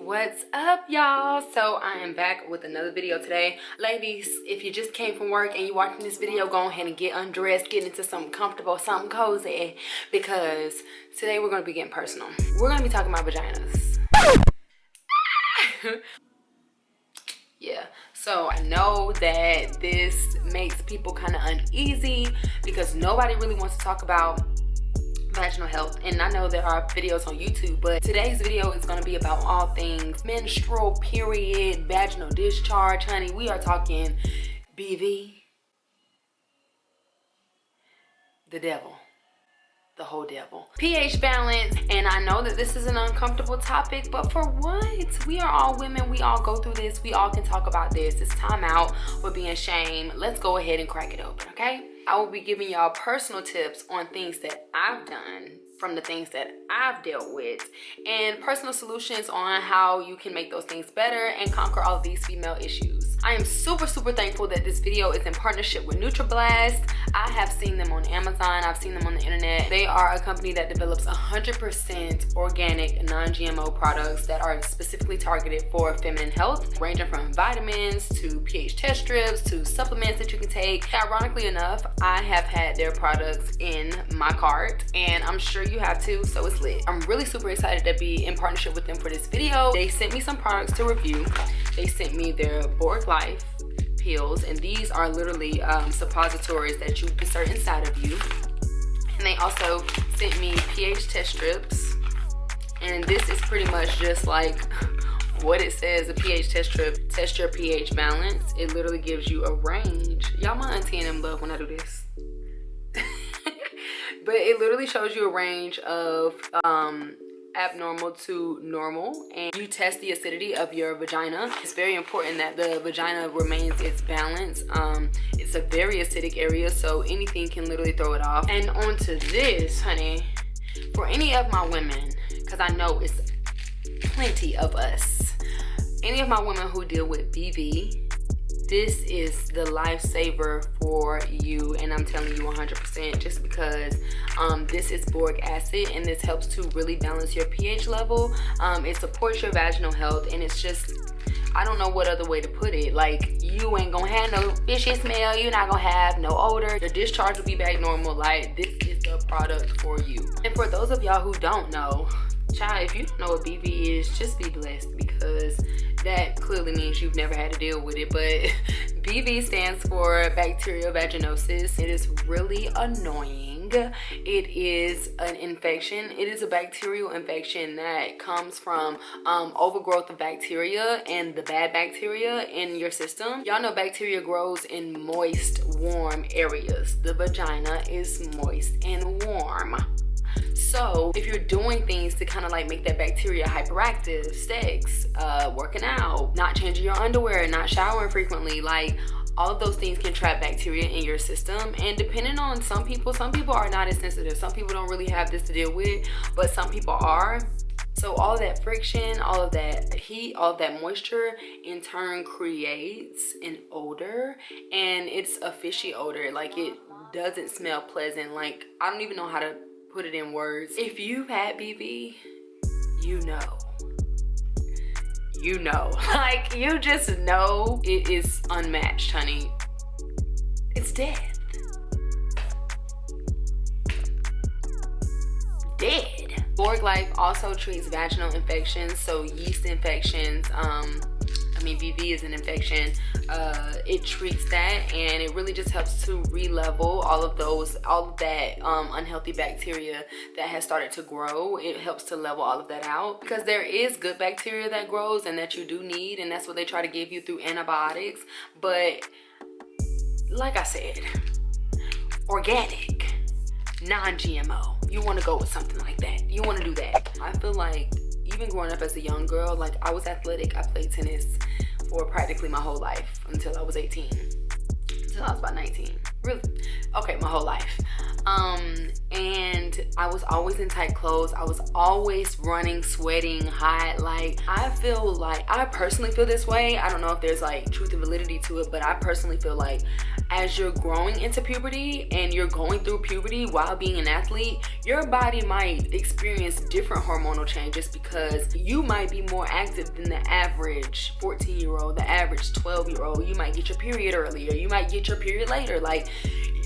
What's up, y'all? So I am back with another video today. Ladies, if you just came from work and you're watching this video, go ahead and get undressed, get into something comfortable, something cozy, because today we're going to be getting personal. We're going to be talking about vaginas. Yeah, so I know that this makes people kind of uneasy because nobody really wants to talk about vaginal health, and I know there are videos on YouTube, but today's video is going to be about all things menstrual, period, vaginal discharge. Honey, we are talking BV, the devil, the whole devil, pH balance. And I know that this is an uncomfortable topic, but for what? We are all women, we all go through this, we all can talk about this. It's time out with being shame. Let's go ahead and crack it open, okay? I will be giving y'all personal tips on things that I've done from the things that I've dealt with, and personal solutions on how you can make those things better and conquer all of these female issues. I am super thankful that this video is in partnership with NutraBlast. I have seen them on Amazon, I've seen them on the internet. They are a company that develops 100% organic, non-GMO products that are specifically targeted for feminine health, ranging from vitamins to pH test strips to supplements that you can take. Ironically enough, I have had their products in my cart, and I'm sure you have too, so it's lit. I'm really super excited to be in partnership with them for this video. They sent me some products to review. They sent me their Boric Life pills, and these are literally suppositories that you insert inside of you. And they also sent me pH test strips, and this is pretty much just like what it says, a pH test strip. Test your pH balance. It literally gives you a range. Y'all, my auntie and them love when I do this. But it literally shows you a range of abnormal to normal, and you test the acidity of your vagina. It's very important that the vagina remains its balance. It's a very acidic area, so anything can literally throw it off. And onto this, honey, for any of my women, because I know it's plenty of us, any of my women who deal with BV, this is the lifesaver for you, and I'm telling you 100%, just because this is boric acid, and this helps to really balance your pH level. It supports your vaginal health, and it's just, I don't know what other way to put it. Like, you ain't gonna have no fishy smell, you're not gonna have no odor, your discharge will be back normal. Like, this is the product for you. And for those of y'all who don't know, child, if you don't know what BV is, just be blessed, because that clearly means you've never had to deal with it. But BV stands for Bacterial Vaginosis. It is really annoying. It is an infection. It is a bacterial infection that comes from overgrowth of bacteria and the bad bacteria in your system. Y'all know bacteria grows in moist, warm areas. The vagina is moist and warm. So if you're doing things to kind of like make that bacteria hyperactive, sex, working out, not changing your underwear, not showering frequently, like all of those things can trap bacteria in your system. And depending on some people are not as sensitive. Some people don't really have this to deal with, but some people are. So all of that friction, all of that heat, all of that moisture in turn creates an odor, and it's a fishy odor. Like, it doesn't smell pleasant. Like, I don't even know how to put it in words. If you've had BV, you know. Like, you just know it is unmatched, honey. It's death. Dead. Boric Life also treats vaginal infections, so yeast infections. BV is an infection. It treats that, and it really just helps to re-level all of that unhealthy bacteria that has started to grow. It helps to level all of that out, because there is good bacteria that grows and that you do need, and that's what they try to give you through antibiotics. But like I said, organic, non-GMO. You want to go with something like that. You want to do that. I feel like even growing up as a young girl, like, I was athletic. I played tennis for practically my whole life until I was 18, until I was about 19. really, okay, my whole life. And I was always in tight clothes. I was always running, sweating, hot. Like, I personally feel this way. I don't know if there's like truth and validity to it, but I personally feel like as you're growing into puberty and you're going through puberty while being an athlete, your body might experience different hormonal changes because you might be more active than the average 14-year-old, the average 12-year-old. You might get your period earlier. You might get your period later. Like,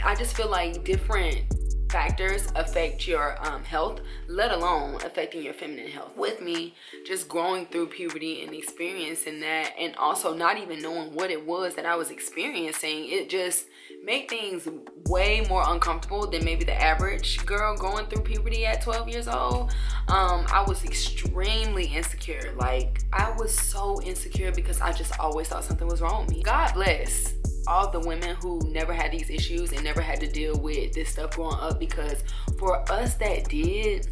I just feel like different factors affect your health, let alone affecting your feminine health. With me just growing through puberty and experiencing that, and also not even knowing what it was that I was experiencing, it just made things way more uncomfortable than maybe the average girl going through puberty at 12 years old. I was extremely insecure. Like, I was so insecure because I just always thought something was wrong with me. God bless all the women who never had these issues and never had to deal with this stuff growing up, because for us that did,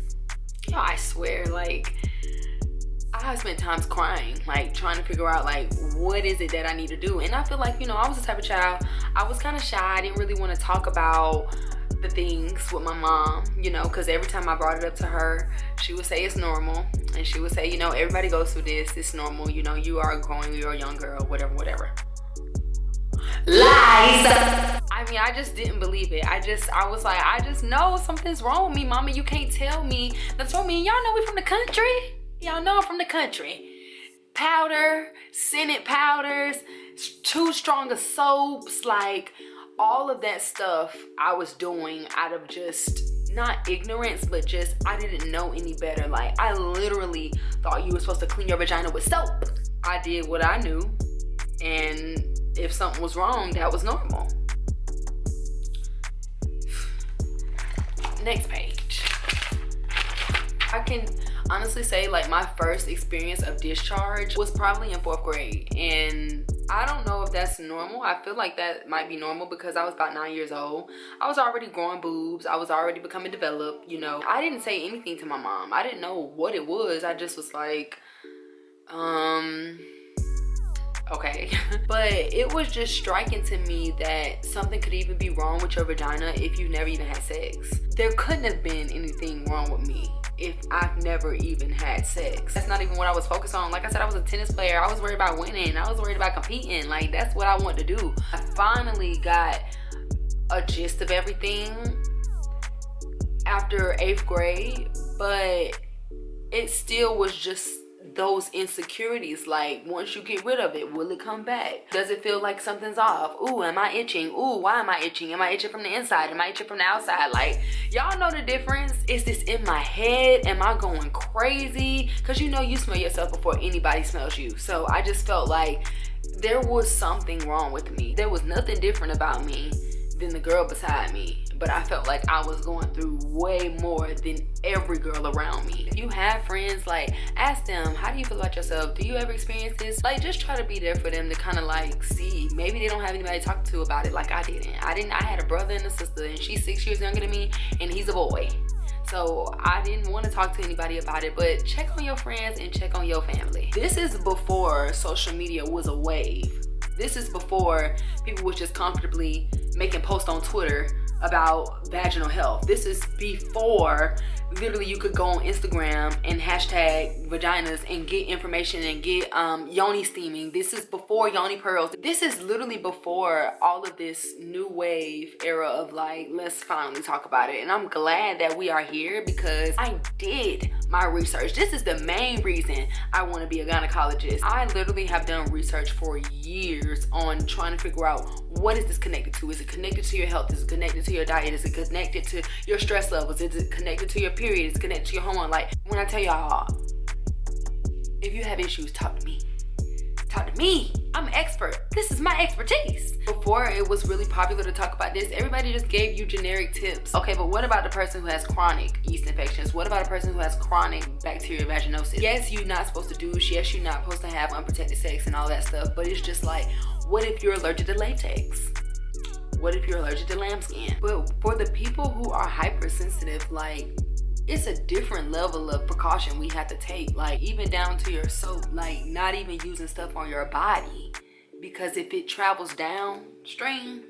you know, I swear, like, I spent times crying, like trying to figure out like what is it that I need to do. And I feel like, you know, I was the type of child, I was kind of shy. I didn't really want to talk about the things with my mom, you know, because every time I brought it up to her, she would say it's normal, and she would say, you know, everybody goes through this, it's normal, you know, you are growing, you're a young girl, whatever. Lies. I mean, I just didn't believe it. I was like, I just know something's wrong with me, mama. You can't tell me that's wrong with me. Y'all know we from the country. Y'all know I'm from the country. Powder, scented powders, too strong of soaps, like all of that stuff I was doing out of just not ignorance, but just I didn't know any better. Like, I literally thought you were supposed to clean your vagina with soap. I did what I knew, and if something was wrong, that was normal. Next page. I can honestly say, like, my first experience of discharge was probably in 4th grade, and I don't know if that's normal. I feel like that might be normal because I was about 9 years old. I was already growing boobs. I was already becoming developed, you know. I didn't say anything to my mom. I didn't know what it was. I just was like, okay. But it was just striking to me that something could even be wrong with your vagina if you've never even had sex. There couldn't have been anything wrong with me if I've never even had sex. That's not even what I was focused on. Like I said, I was a tennis player. I was worried about winning. I was worried about competing. Like, that's what I wanted to do. I finally got a gist of everything after 8th grade, but it still was just those insecurities. Like, once you get rid of it, will it come back? Does it feel like something's off? Ooh, am I itching? Ooh, why am I itching? Am I itching from the inside? Am I itching from the outside? Like, y'all know the difference. Is this in my head? Am I going crazy? Because you know you smell yourself before anybody smells you. So I just felt like there was something wrong with me. There was nothing different about me than the girl beside me, but I felt like I was going through way more than every girl around me. If you have friends, like, ask them, how do you feel about yourself? Do you ever experience this? Like, just try to be there for them to kind of like see. Maybe they don't have anybody to talk to about it like I didn't. I had a brother and a sister, and she's 6 years younger than me, and he's a boy. So I didn't want to talk to anybody about it, but check on your friends and check on your family. This is before social media was a wave. This is before people was just comfortably making posts on Twitter about vaginal health. This is before literally you could go on Instagram and hashtag vaginas and get information and get yoni steaming. This is before yoni pearls. This is literally before all of this new wave era of like, let's finally talk about it. And I'm glad that we are here because I did my research. This is the main reason I want to be a gynecologist. I literally have done research for years on trying to figure out, what is this connected to? Is it connected to your health? Is it connected to your diet? Is it connected to your stress levels? Is it connected to your period? Is it connected to your hormone? Like, when I tell y'all, if you have issues, talk to me. Talk to me. I'm an expert. This is my expertise. Before it was really popular to talk about this, everybody just gave you generic tips. Okay, but what about the person who has chronic yeast infections? What about a person who has chronic bacterial vaginosis? Yes, you're not supposed to douche. Yes, you're not supposed to have unprotected sex and all that stuff. But it's just like, what if you're allergic to latex? What if you're allergic to lambskin? But for the people who are hypersensitive, like, it's a different level of precaution we have to take, like even down to your soap, like not even using stuff on your body, because if it travels downstream,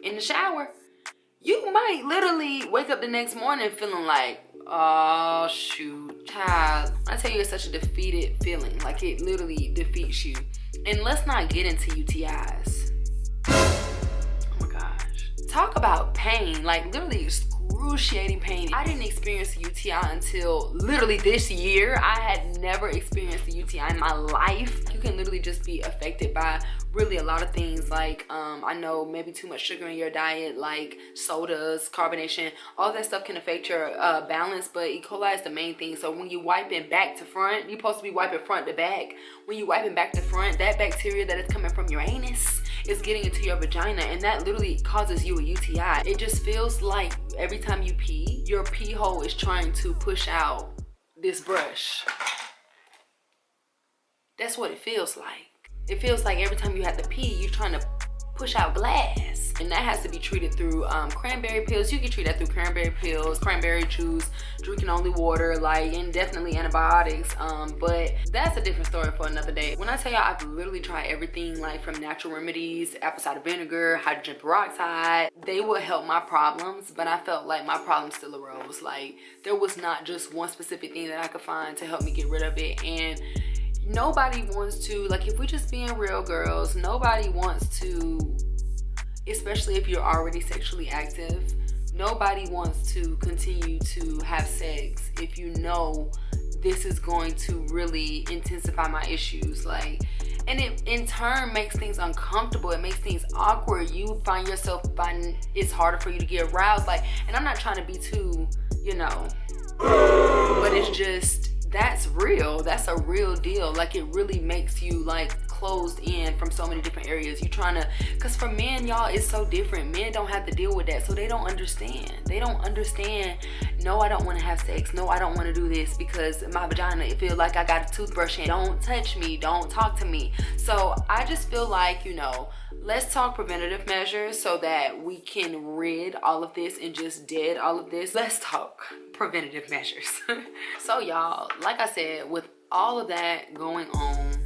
in the shower, you might literally wake up the next morning feeling like, oh shoot, child. I tell you, it's such a defeated feeling. Like, it literally defeats you. And let's not get into UTIs. Oh my gosh. Talk about pain, like literally excruciating pain. I didn't experience a UTI until literally this year. I had never experienced a UTI in my life. You can literally just be affected by really a lot of things, like I know maybe too much sugar in your diet, like sodas, carbonation, all that stuff can affect your balance, but E. coli is the main thing. So when you wiping back to front, you're supposed to be wiping front to back. When you wiping back to front, that bacteria that is coming from your anus is getting into your vagina, and that literally causes you a UTI. It just feels like every time you pee, your pee hole is trying to push out this brush. That's what it feels like. It feels like every time you have to pee, you're trying to push out glass. And that has to be treated through cranberry pills. You can treat that through cranberry pills, cranberry juice, drinking only water, like, and definitely antibiotics. But that's a different story for another day. When I tell y'all, I've literally tried everything, like from natural remedies, apple cider vinegar, hydrogen peroxide. They would help my problems, but I felt like my problems still arose. Like, there was not just one specific thing that I could find to help me get rid of it. And nobody wants to, like, if we're just being real, girls, nobody wants to, especially if you're already sexually active, nobody wants to continue to have sex if you know this is going to really intensify my issues. Like, and it in turn makes things uncomfortable. It makes things awkward. You find yourself finding it's harder for you to get aroused. Like, and I'm not trying to be too, you know, but it's just, that's real. That's a real deal. Like, it really makes you like closed in from so many different areas. You trying to, because for men, y'all, it's so different. Men don't have to deal with that, so they don't understand. They don't understand. No, I don't want to have sex. No, I don't want to do this because my vagina, it feels like I got a toothbrush in. Don't touch me. Don't talk to me. So I just feel like, you know, let's talk preventative measures so that we can rid all of this and just dead all of this. Let's talk preventative measures. So y'all, like I said, with all of that going on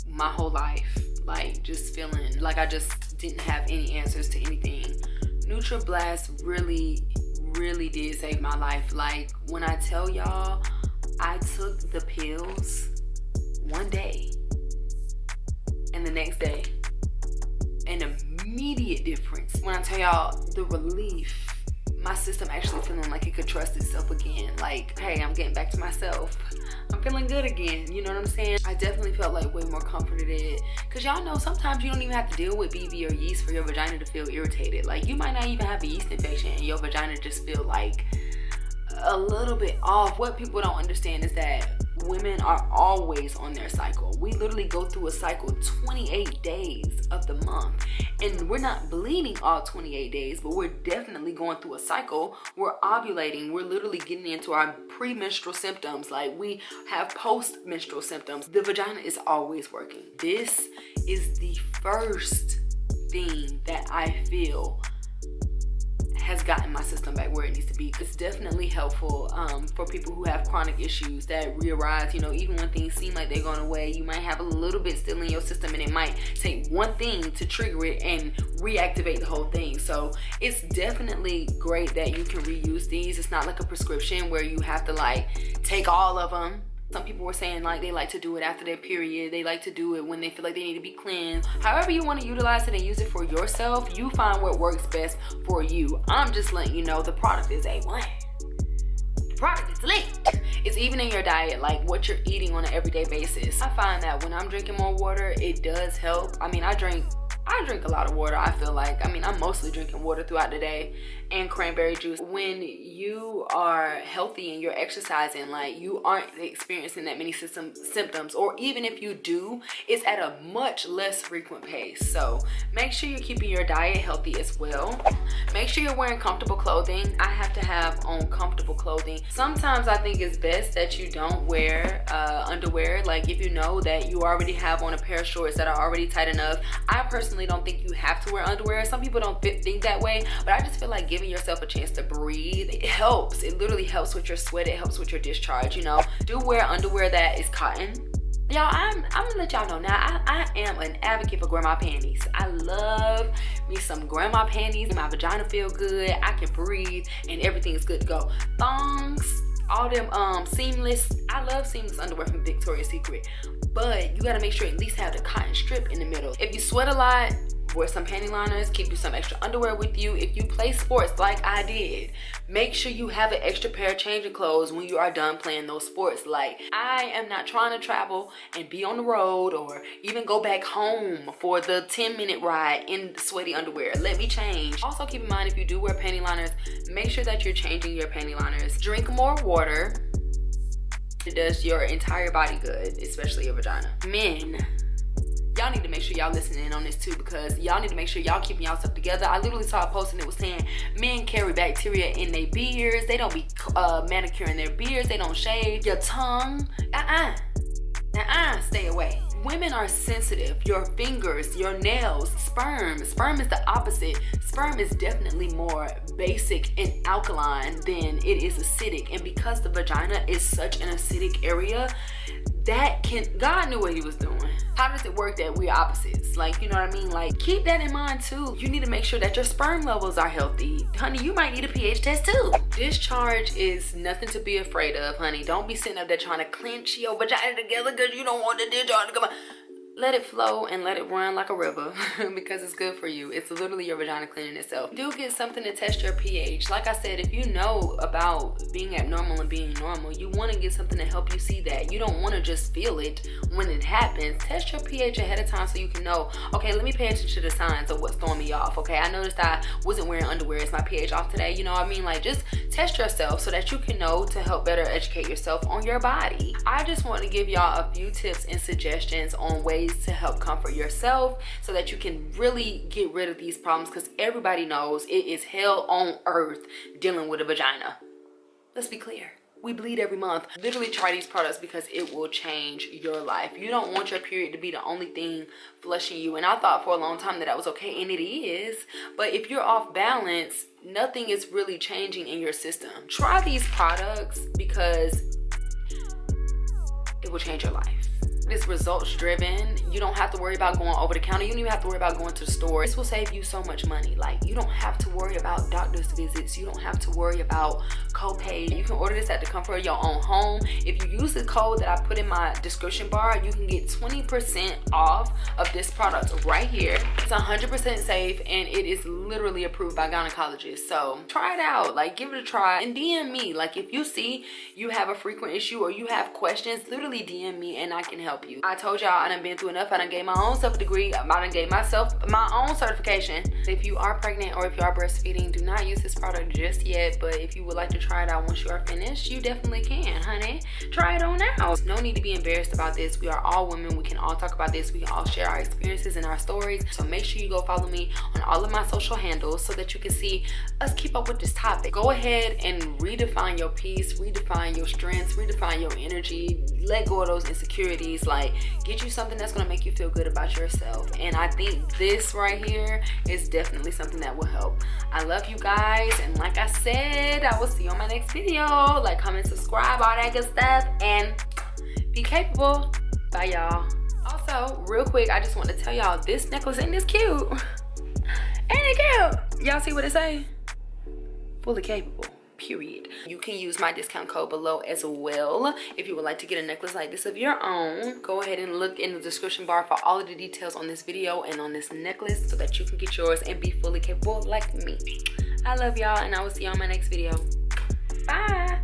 my whole life, like just feeling like I just didn't have any answers to anything, NutraBlast really did save my life. Like, when I tell y'all, I took the pills one day and the next day, an immediate difference. When I tell y'all the relief, my system actually feeling like it could trust itself again. Like, hey, I'm getting back to myself. I'm feeling good again. You know what I'm saying? I definitely felt like way more comforted. Cause y'all know sometimes you don't even have to deal with BV or yeast for your vagina to feel irritated. Like, you might not even have a yeast infection and your vagina just feel like a little bit off. What people don't understand is that women are always on their cycle. We literally go through a cycle 28 days of the month, and we're not bleeding all 28 days, but we're definitely going through a cycle. We're ovulating. We're literally getting into our premenstrual symptoms. Like, we have post-menstrual symptoms. The vagina is always working. This is the first thing that I feel has gotten my system back where it needs to be. It's definitely helpful for people who have chronic issues that re-arise. You know, even when things seem like they're going away, you might have a little bit still in your system, and it might take one thing to trigger it and reactivate the whole thing. So it's definitely great that you can reuse these. It's not like a prescription where you have to like take all of them. Some people were saying like they like to do it after their period. They like to do it when they feel like they need to be cleansed. However you want to utilize it and use it for yourself, you find what works best for you. I'm just letting you know the product is A1. The product is lit. It's even in your diet, like what you're eating on an everyday basis. I find that when I'm drinking more water, it does help. I mean, I drink a lot of water, I feel like. I mean, I'm mostly drinking water throughout the day and cranberry juice. When you are healthy and you're exercising, like, you aren't experiencing that many symptoms, or even if you do, it's at a much less frequent pace. So make sure you're keeping your diet healthy as well. Make sure you're wearing comfortable clothing. I have to have on comfortable clothing. Sometimes I think it's best that you don't wear underwear. Like, if you know that you already have on a pair of shorts that are already tight enough, I personally don't think you have to wear underwear. Some people don't think that way, but I just feel like giving yourself a chance to breathe, it helps. It literally helps with your sweat. It helps with your discharge. You know, do wear underwear that is cotton. Y'all, I'm gonna let y'all know now, I am an advocate for grandma panties. I love me some grandma panties. My vagina feel good, I can breathe, and everything's good to go. Thongs, all them seamless. I love seamless underwear from Victoria's Secret, but you gotta make sure you at least have the cotton strip in the middle. If you sweat a lot, wear some panty liners, keep you some extra underwear with you. If you play sports like I did, make sure you have an extra pair of changing clothes when you are done playing those sports. Like, I am not trying to travel and be on the road or even go back home for the 10-minute ride in sweaty underwear. Let me change. Also, keep in mind, if you do wear panty liners, make sure that you're changing your panty liners. Drink more water. It does your entire body good, especially your vagina. Men, y'all need to make sure y'all listening on this too, because y'all need to make sure y'all keeping y'all stuff together. I literally saw a post and it was saying men carry bacteria in their beards. They don't be manicuring their beards. They don't shave. Your tongue, stay away. Women are sensitive. Your fingers, your nails, sperm is the opposite. Sperm is definitely more basic and alkaline than it is acidic, and because the vagina is such an acidic area, God knew what he was doing. How does it work that we're opposites? Like, you know what I mean? Like, keep that in mind too. You need to make sure that your sperm levels are healthy. Honey, you might need a pH test too. Discharge is nothing to be afraid of, honey. Don't be sitting up there trying to clench your vagina together because you don't want the discharge to come out. Let it flow and let it run like a river because it's good for you. It's literally your vagina cleaning itself. Do get something to test your pH. Like I said, if you know about being abnormal and being normal, you want to get something to help you see that. You don't want to just feel it when it happens. Test your pH ahead of time so you can know, okay, let me pay attention to the signs of what's throwing me off. Okay, I noticed I wasn't wearing underwear. Is my pH off today? You know what I mean? Like, just test yourself so that you can know to help better educate yourself on your body. I just want to give y'all a few tips and suggestions on ways to help comfort yourself so that you can really get rid of these problems, because everybody knows it is hell on earth dealing with a vagina. Let's be clear. We bleed every month. Literally try these products because it will change your life. You don't want your period to be the only thing flushing you. And I thought for a long time that was okay, and it is. But if you're off balance, nothing is really changing in your system. Try these products because it will change your life. It's results driven. You don't have to worry about going over the counter. You don't even have to worry about going to the store. This will save you so much money. Like, you don't have to worry about doctor's visits. You don't have to worry about copay. You can order this at the comfort of your own home. If you use the code that I put in my description bar, you can get 20% off of this product right here. It's 100% safe and it is literally approved by gynecologists. So try it out. Like, give it a try and DM me. Like, if you see you have a frequent issue or you have questions, literally DM me and I can help you. I told y'all I done been through enough. I done gave my own self a degree. I done gave myself my own certification. If you are pregnant or if you are breastfeeding, do not use this product just yet. But if you would like to try it out once you are finished, you definitely can, honey. Try it on now. No need to be embarrassed about this. We are all women. We can all talk about this. We can all share our experiences and our stories. So make sure you go follow me on all of my social handles so that you can see us keep up with this topic. Go ahead and redefine your peace, redefine your strengths, redefine your energy. Let go of those insecurities. Like, get you something that's gonna make you feel good about yourself. And I think this right here is definitely something that will help. I love you guys, and like I said, I will see you on my next video. Like, comment, subscribe, all that good stuff, and be capable. Bye, y'all. Also, real quick, I just want to tell y'all this necklace ain't this cute. Ain't it cute? Y'all see what it say? Fully capable. Period. You can use my discount code below as well if you would like to get a necklace like this of your own. Go ahead and look in the description bar for all of the details on this video and on this necklace so that you can get yours and be fully capable like me. I love y'all, and I will see you on my next video. Bye.